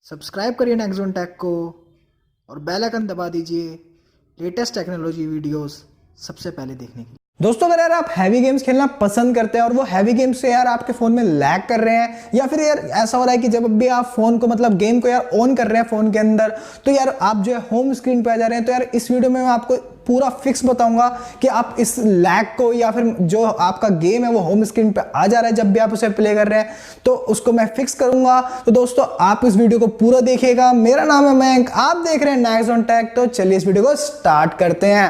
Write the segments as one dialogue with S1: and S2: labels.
S1: Subscribe करिए Nexon take को और बेल आइकन दबा दीजिए लेटेस्ट टेक्नोलॉजी वीडियोस सबसे पहले देखने के लिए।
S2: दोस्तों अगर यार आप हैवी गेम्स खेलना पसंद करते हैं और वो हैवी गेम्स से यार आपके फोन में लैग कर रहे हैं या फिर यार ऐसा हो रहा है कि जब भी आप फोन को मतलब गेम को यार ऑन कर रहे हैं फोन के अंदर तो यार आप जो है होम स्क्रीन पे आ जा रहे हैं, तो यार इस वीडियो में मैं आपको पूरा फिक्स बताऊंगा कि आप इस लैग को या फिर जो आपका गेम है वो होम स्क्रीन पे आ जा रहा है जब भी आप उसे प्ले कर रहे हैं तो उसको मैं फिक्स करूंगा। तो दोस्तों आप इस वीडियो को पूरा देखिएगा। मेरा नाम है मयंक, आप देख रहे हैं नाक्सॉन टेक। तो चलिए इस वीडियो को स्टार्ट करते हैं।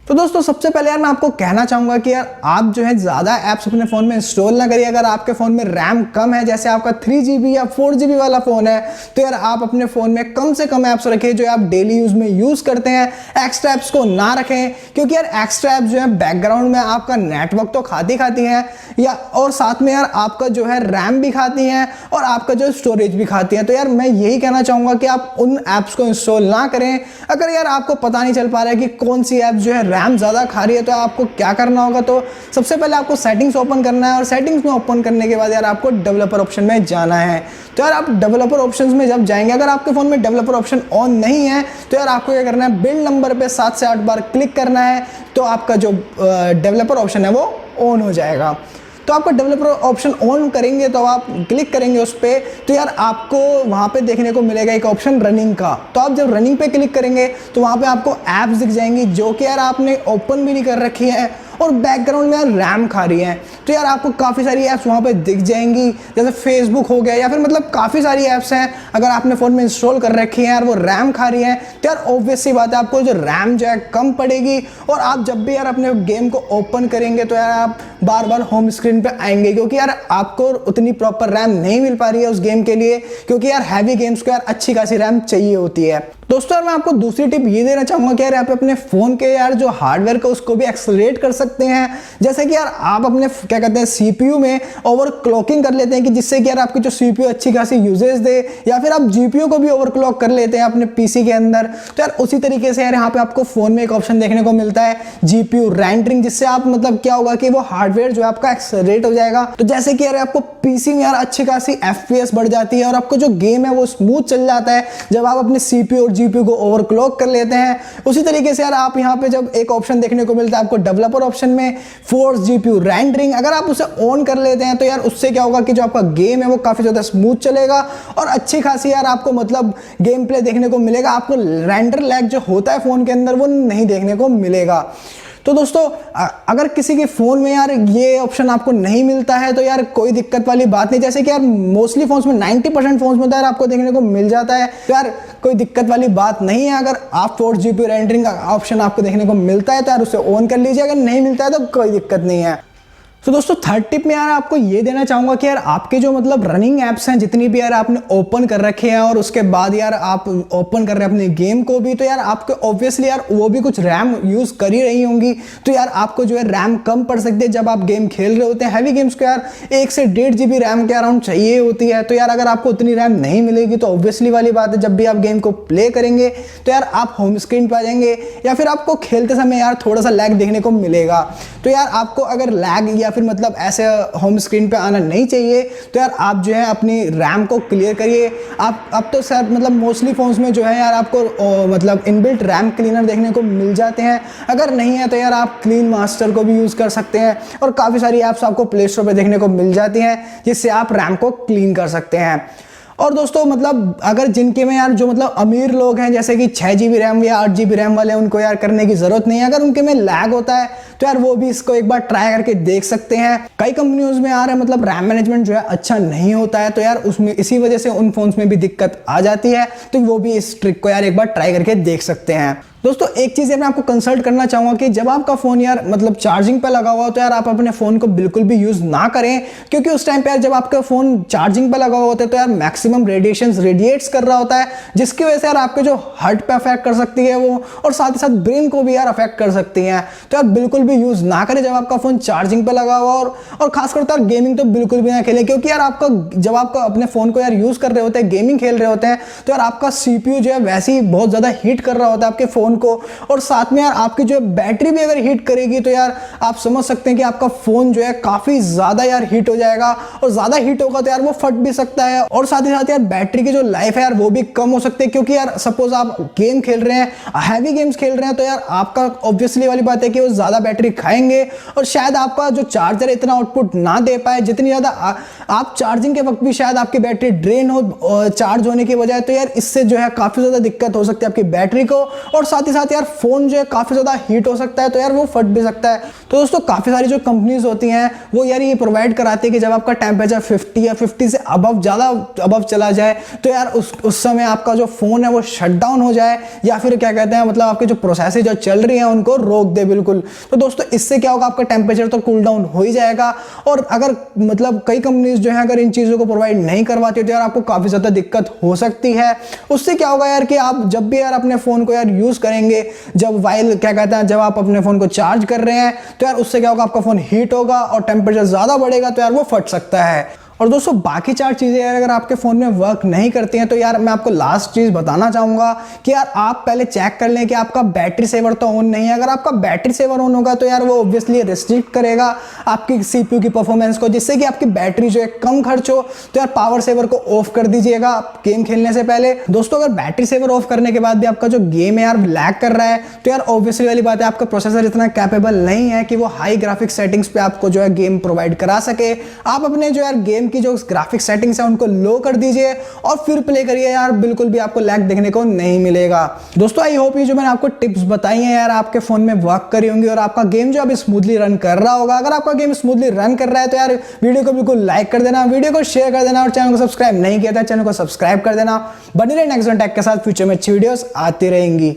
S2: तो दोस्तों सबसे पहले यार मैं आपको कहना चाहूंगा कि यार आप जो है ज्यादा ऐप्स अपने फोन में इंस्टॉल ना करिए। अगर आपके फोन में रैम कम है, जैसे आपका 3GB या 4GB वाला फोन है, तो यार आप अपने फोन में कम से कम ऐप्स रखिए जो आप डेली यूज में यूज करते हैं। एक्स्ट्रा ऐप्स को ना रखें क्योंकि यार एक्स्ट्रा ऐप्स जो है बैकग्राउंड में आपका नेटवर्क तो खाती हैं या और साथ में यार आपका जो है रैम भी खाती हैं और आपका जो स्टोरेज भी खाती है। तो यार मैं यही कहना चाहूंगा कि आप उन ऐप्स को इंस्टॉल ना करें। अगर यार आपको पता नहीं चल पा रहा है कि कौन सी ऐप जो है रैम ज़्यादा खा रही है तो आपको क्या करना होगा, तो सबसे पहले आपको सेटिंग्स ओपन करना है और सेटिंग्स में ओपन करने के बाद यार आपको डेवलपर ऑप्शन में जाना है। तो यार आप डेवलपर ऑप्शंस में जब जाएंगे, अगर आपके फ़ोन में डेवलपर ऑप्शन ऑन नहीं है तो यार आपको क्या करना है, बिल्ड नंबर पे 7 से 8 बार क्लिक करना है तो आपका जो डेवलपर ऑप्शन है वो ऑन हो जाएगा। तो आपका डेवलपर ऑप्शन ऑन करेंगे तो आप क्लिक करेंगे उस पर, तो यार आपको वहाँ पे देखने को मिलेगा एक ऑप्शन रनिंग का। तो आप जब रनिंग पे क्लिक करेंगे तो वहाँ पे आपको ऐप्स दिख जाएंगी जो कि यार आपने ओपन भी नहीं कर रखी है और बैकग्राउंड में यार रैम खा रही है। तो यार आपको काफ़ी सारी ऐप्स वहाँ पे दिख जाएंगी, जैसे फेसबुक हो गया या फिर मतलब काफ़ी सारी ऐप्स हैं। अगर आपने फ़ोन में इंस्टॉल कर रखी हैं यार वो रैम खा रही हैं तो यार ऑब्वियस सी बात है आपको जो रैम जो है कम पड़ेगी और आप जब भी यार अपने गेम को ओपन करेंगे तो यार आप बार बार होम स्क्रीन पे आएंगे क्योंकि यार आपको उतनी प्रॉपर रैम नहीं मिल पा रही है उस गेम के लिए, क्योंकि यार हैवी गेम्स को यार अच्छी खासी रैम चाहिए होती है। दोस्तों यार मैं आपको दूसरी टिप ये देना चाहूंगा कि यार आप अपने फोन के यार जो हार्डवेयर का उसको भी एक्सेलरेट कर सकते हैं। जैसे कि यार आप अपने क्या कहते हैं सीपीयू में ओवरक्लॉकिंग कर लेते हैं कि जिससे कि यार आपकी जो सीपीयू अच्छी खासी यूजेज दे, या फिर आप जीपीयू को भी ओवरक्लॉक कर लेते हैं अपने पीसी के अंदर। तो यार उसी तरीके से यार यहाँ पे आपको फोन में एक ऑप्शन देखने को मिलता है जीपीयू रेंडरिंग, जिससे आप मतलब क्या होगा कि वो हार्डवेयर जो है आपका एक्सेलरेट हो जाएगा। तो जैसे कि यार आपको पीसी में यार अच्छी खासी एफपीएस बढ़ जाती है और आपको जो गेम है वो स्मूथ चल जाता है जब आप अपने सीपीयू और जीपीयू को ओवरक्लॉक कर लेते हैं। उसी तरीके से यार आप यहाँ पे जब एक ऑप्शन देखने को मिलता है आपको डेवलपर ऑप्शन में फोर्स जीपीयू रेंडरिंग, अगर आप उसे ऑन कर लेते हैं तो यार उससे क्या होगा कि जो आपका गेम है वो काफी ज्यादा स्मूथ चलेगा और अच्छी खासी यार आपको मतलब गेम प्ले देखने को मिलेगा। आपको रेंडर लैग जो होता है फोन के अंदर वो नहीं देखने को मिलेगा। तो दोस्तों अगर किसी के फ़ोन में यार ये ऑप्शन आपको नहीं मिलता है तो यार कोई दिक्कत वाली बात नहीं। जैसे कि यार मोस्टली फोन्स में 90% फोन्स में तो यार आपको देखने को मिल जाता है, तो यार कोई दिक्कत वाली बात नहीं है। अगर आप 4GB रेंडरिंग का ऑप्शन आपको देखने को मिलता है तो यार उसे ऑन कर लीजिए, अगर नहीं मिलता है तो कोई दिक्कत नहीं है। तो दोस्तों थर्ड टिप में यार आपको ये देना चाहूंगा कि यार आपके जो मतलब रनिंग ऐप्स हैं जितनी भी यार आपने ओपन कर रखे हैं और उसके बाद यार आप ओपन कर रहे हैं अपने गेम को भी, तो यार आपको ऑब्वियसली यार वो भी कुछ रैम यूज कर ही रही होंगी। तो यार आपको जो है रैम कम पड़ सकती है जब आप गेम खेल रहे होते हैं। हैवी गेम्स को यार 1 से 1.5 GB रैम के अराउंड चाहिए होती है। तो यार अगर आपको उतनी रैम नहीं मिलेगी तो ऑब्वियसली वाली बात है जब भी आप गेम को प्ले करेंगे तो यार आप होम स्क्रीन पर आ जाएंगे या फिर आपको खेलते समय यार थोड़ा सा लैग देखने को मिलेगा। तो यार आपको अगर लैग या फिर मतलब ऐसे होम स्क्रीन पे आना नहीं चाहिए तो यार आप जो है अपनी रैम को क्लियर करिए। आप अब तो सर मतलब मोस्टली फोन्स में जो है यार आपको मतलब इनबिल्ट रैम क्लीनर देखने को मिल जाते हैं। अगर नहीं है तो यार आप क्लीन मास्टर को भी यूज़ कर सकते हैं और काफ़ी सारी ऐप्स आपको प्ले स्टोर पे देखने को मिल जाती हैं जिससे आप रैम को क्लीन कर सकते हैं। और दोस्तों मतलब अगर जिनके में यार जो मतलब अमीर लोग हैं जैसे कि 6GB रैम या 8GB रैम वाले, उनको यार करने की ज़रूरत नहीं है। अगर उनके में लैग होता है तो यार वो भी इसको एक बार ट्राई करके देख सकते हैं। कई कंपनियों में यार मतलब रैम मैनेजमेंट जो है अच्छा नहीं होता है तो यार उसमें इसी वजह से उन फोन्स में भी दिक्कत आ जाती है। तो वो भी इस ट्रिक को यार एक बार ट्राई करके देख सकते हैं। दोस्तों एक चीज़ मैं आपको कंसल्ट करना चाहूँगा कि जब आपका फ़ोन यार मतलब चार्जिंग पे लगा हुआ हो तो यार आप अपने फ़ोन को बिल्कुल भी यूज़ ना करें, क्योंकि उस टाइम पे यार जब आपका फ़ोन चार्जिंग पे लगा हुआ होता है तो यार मैक्सिमम रेडिएशंस रेडिएट्स कर रहा होता है, जिसकी वजह से यार आपके जो हार्ट पे अफेक्ट कर सकती है वो, और साथ ही साथ ब्रेन को भी यार अफेक्ट कर सकती हैं। तो यार बिल्कुल भी यूज़ ना करें जब आपका फ़ोन चार्जिंग पे लगा हुआ और खासकर तो यार गेमिंग तो बिल्कुल भी ना खेलें, क्योंकि यार आपका जब आप अपने फ़ोन को यार यूज़ कर रहे होते हैं, गेमिंग खेल रहे होते हैं, तो यार आपका CPU जो है वैसे ही बहुत ज़्यादा हीट कर रहा होता है आपके फ़ोन फोन को। और साथ में यार आपकी जो है बैटरी भी अगर हीट करेगी तो यार आप समझ सकते हैं कि आपका फोन जो है काफी ज्यादा यार हीट हो जाएगा, और ज्यादा हीट होगा तो यार वो फट भी सकता है। और साथ ही साथ यार बैटरी की जो लाइफ है यार वो भी कम हो सकती है, क्योंकि यार सपोज आप गेम खेल रहे हैं, हैवी गेम्स खेल रहे हैं, तो यार आपका ऑब्वियसली वाली बात है कि वो ज्यादा बैटरी खाएंगे और शायद आपका जो चार्जर इतना आउटपुट ना दे पाए जितनी ज्यादा आप चार्जिंग के वक्त भी शायद आपकी बैटरी ड्रेन हो चार्ज होने की बजाय। तो यार इससे जो है काफी ज्यादा दिक्कत हो सकती है आपकी बैटरी को, और साथ ही साथ यार फोन जो है काफी ज्यादा हीट हो सकता है, तो यार वो फट भी सकता है। तो दोस्तों काफी सारी जो कंपनीज होती हैं वो यार ये प्रोवाइड कराती है कि जब आपका टेम्परेचर 50 या 50 से अबव ज्यादा अबव चला जाए तो यार उस समय आपका जो फोन है वो शट डाउन हो जाए, या फिर क्या कहते हैं मतलब आपके जो प्रोसेस जो चल रही है उनको रोक दे बिल्कुल। तो दोस्तों इससे क्या होगा, आपका टेम्परेचर तो कूल डाउन हो ही जाएगा। और अगर मतलब कई कंपनीज जो है अगर इन चीजों को प्रोवाइड नहीं करवाती तो यार आपको काफी ज्यादा दिक्कत हो सकती है। उससे क्या होगा यार कि आप जब भी यार अपने फोन को यार यूज करेंगे, जब वाइल क्या कहते हैं जब आप अपने फोन को चार्ज कर रहे हैं तो यार उससे क्या होगा, आपका फोन हीट होगा और टेम्परेचर ज्यादा बढ़ेगा तो यार वो फट सकता है। और दोस्तों बाकी 4 चीजें यार अगर आपके फोन में वर्क नहीं करती हैं तो यार मैं आपको लास्ट चीज बताना चाहूंगा कि यार आप पहले चेक कर लें कि आपका बैटरी सेवर तो ऑन नहीं है। अगर आपका बैटरी सेवर ऑन होगा तो यार वो ऑब्वियसली रिस्ट्रिक्ट करेगा आपकी सीपीयू की परफॉर्मेंस को, जिससे कि आपकी बैटरी जो है कम खर्च हो। तो यार पावर सेवर को ऑफ कर दीजिएगा गेम खेलने से पहले। दोस्तों अगर बैटरी सेवर ऑफ करने के बाद भी आपका जो गेम है यार लैग कर रहा है तो यार ऑब्वियसली वाली बात है आपका प्रोसेसर इतना कैपेबल नहीं है कि वो हाई ग्राफिक सेटिंग्स पे आपको जो है गेम प्रोवाइड करा सके। आप अपने जो यार गेम की जो ग्राफिक सेटिंग्स है उनको लो कर दीजिए और फिर प्ले करिए, यार बिल्कुल भी आपको लैग देखने को नहीं मिलेगा। दोस्तों आई होप ये जो मैंने आपको टिप्स बताई हैं यार आपके फोन में वर्क करी होंगी और आपका गेम जो अभी स्मूथली रन कर रहा होगा। अगर आपका गेम स्मूथली रन कर रहा है तो यार वीडियो को बिल्कुल लाइक कर देना, वीडियो को शेयर कर देना, और चैनल को सब्सक्राइब नहीं किया था चैनल को सब्सक्राइब कर देना। बने रहे नेक्स्ट टेक के साथ, फ्यूचर में अच्छी वीडियोस आती रहेंगी।